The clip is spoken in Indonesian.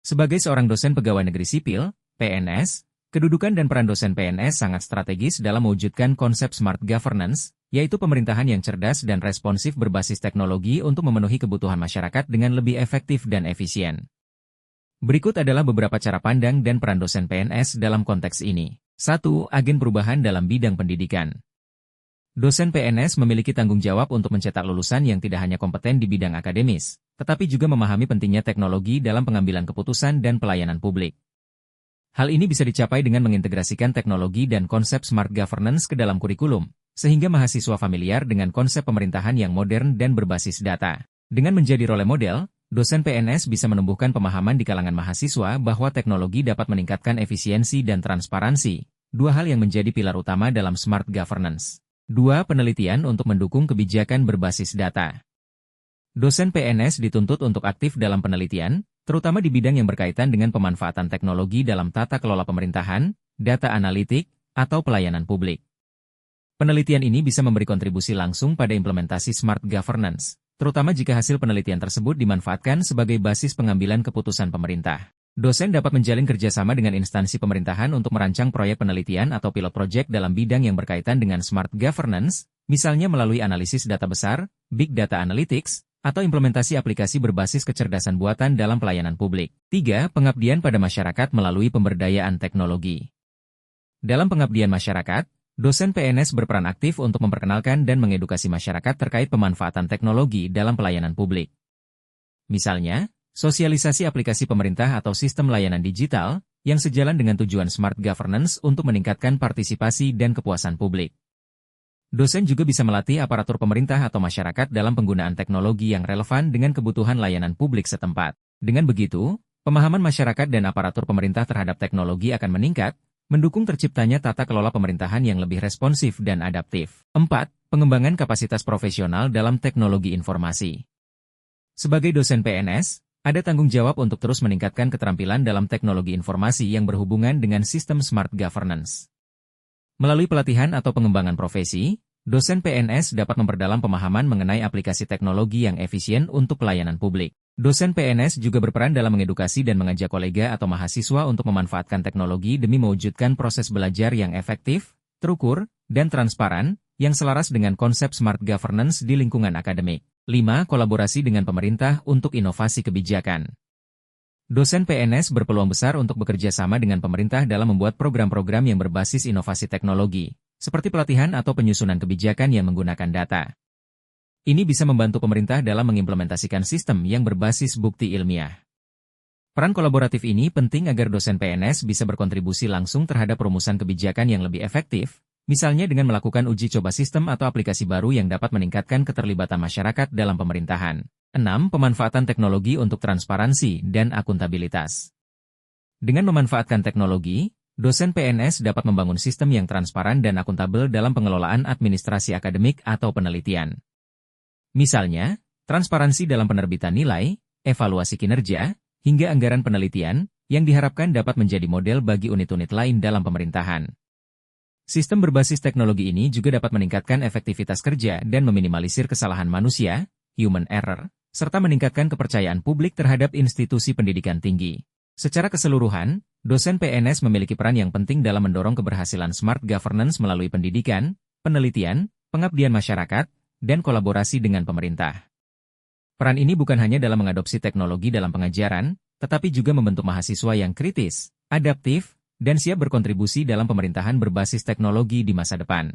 Sebagai seorang dosen pegawai negeri sipil, PNS, kedudukan dan peran dosen PNS sangat strategis dalam mewujudkan konsep smart governance, yaitu pemerintahan yang cerdas dan responsif berbasis teknologi untuk memenuhi kebutuhan masyarakat dengan lebih efektif dan efisien. Berikut adalah beberapa cara pandang dan peran dosen PNS dalam konteks ini. 1. Agen perubahan dalam bidang pendidikan. Dosen PNS memiliki tanggung jawab untuk mencetak lulusan yang tidak hanya kompeten di bidang akademis, tetapi juga memahami pentingnya teknologi dalam pengambilan keputusan dan pelayanan publik. Hal ini bisa dicapai dengan mengintegrasikan teknologi dan konsep smart governance ke dalam kurikulum, sehingga mahasiswa familiar dengan konsep pemerintahan yang modern dan berbasis data. Dengan menjadi role model, dosen PNS bisa menumbuhkan pemahaman di kalangan mahasiswa bahwa teknologi dapat meningkatkan efisiensi dan transparansi, dua hal yang menjadi pilar utama dalam smart governance. 2. Penelitian untuk mendukung kebijakan berbasis data. Dosen PNS dituntut untuk aktif dalam penelitian, terutama di bidang yang berkaitan dengan pemanfaatan teknologi dalam tata kelola pemerintahan, data analitik, atau pelayanan publik. Penelitian ini bisa memberi kontribusi langsung pada implementasi smart governance, terutama jika hasil penelitian tersebut dimanfaatkan sebagai basis pengambilan keputusan pemerintah. Dosen dapat menjalin kerjasama dengan instansi pemerintahan untuk merancang proyek penelitian atau pilot project dalam bidang yang berkaitan dengan smart governance, misalnya melalui analisis data besar, big data analytics, atau implementasi aplikasi berbasis kecerdasan buatan dalam pelayanan publik. 3. Pengabdian pada masyarakat melalui pemberdayaan teknologi. Dalam pengabdian masyarakat, dosen PNS berperan aktif untuk memperkenalkan dan mengedukasi masyarakat terkait pemanfaatan teknologi dalam pelayanan publik. Misalnya, sosialisasi aplikasi pemerintah atau sistem layanan digital, yang sejalan dengan tujuan smart governance untuk meningkatkan partisipasi dan kepuasan publik. Dosen juga bisa melatih aparatur pemerintah atau masyarakat dalam penggunaan teknologi yang relevan dengan kebutuhan layanan publik setempat. Dengan begitu, pemahaman masyarakat dan aparatur pemerintah terhadap teknologi akan meningkat, mendukung terciptanya tata kelola pemerintahan yang lebih responsif dan adaptif. 4. Pengembangan kapasitas profesional dalam teknologi informasi. Sebagai dosen PNS, ada tanggung jawab untuk terus meningkatkan keterampilan dalam teknologi informasi yang berhubungan dengan sistem smart governance. Melalui pelatihan atau pengembangan profesi, dosen PNS dapat memperdalam pemahaman mengenai aplikasi teknologi yang efisien untuk pelayanan publik. Dosen PNS juga berperan dalam mengedukasi dan mengajak kolega atau mahasiswa untuk memanfaatkan teknologi demi mewujudkan proses belajar yang efektif, terukur, dan transparan, yang selaras dengan konsep smart governance di lingkungan akademik. 5. Kolaborasi dengan pemerintah untuk inovasi kebijakan. Dosen PNS berpeluang besar untuk bekerja sama dengan pemerintah dalam membuat program-program yang berbasis inovasi teknologi, seperti pelatihan atau penyusunan kebijakan yang menggunakan data. Ini bisa membantu pemerintah dalam mengimplementasikan sistem yang berbasis bukti ilmiah. Peran kolaboratif ini penting agar dosen PNS bisa berkontribusi langsung terhadap perumusan kebijakan yang lebih efektif, misalnya dengan melakukan uji coba sistem atau aplikasi baru yang dapat meningkatkan keterlibatan masyarakat dalam pemerintahan. 6. Pemanfaatan teknologi untuk transparansi dan akuntabilitas. Dengan memanfaatkan teknologi, dosen PNS dapat membangun sistem yang transparan dan akuntabel dalam pengelolaan administrasi akademik atau penelitian. Misalnya, transparansi dalam penerbitan nilai, evaluasi kinerja, hingga anggaran penelitian, yang diharapkan dapat menjadi model bagi unit-unit lain dalam pemerintahan. Sistem berbasis teknologi ini juga dapat meningkatkan efektivitas kerja dan meminimalisir kesalahan manusia, human error, serta meningkatkan kepercayaan publik terhadap institusi pendidikan tinggi. Secara keseluruhan, dosen PNS memiliki peran yang penting dalam mendorong keberhasilan smart governance melalui pendidikan, penelitian, pengabdian masyarakat, dan kolaborasi dengan pemerintah. Peran ini bukan hanya dalam mengadopsi teknologi dalam pengajaran, tetapi juga membentuk mahasiswa yang kritis, adaptif, dan siap berkontribusi dalam pemerintahan berbasis teknologi di masa depan.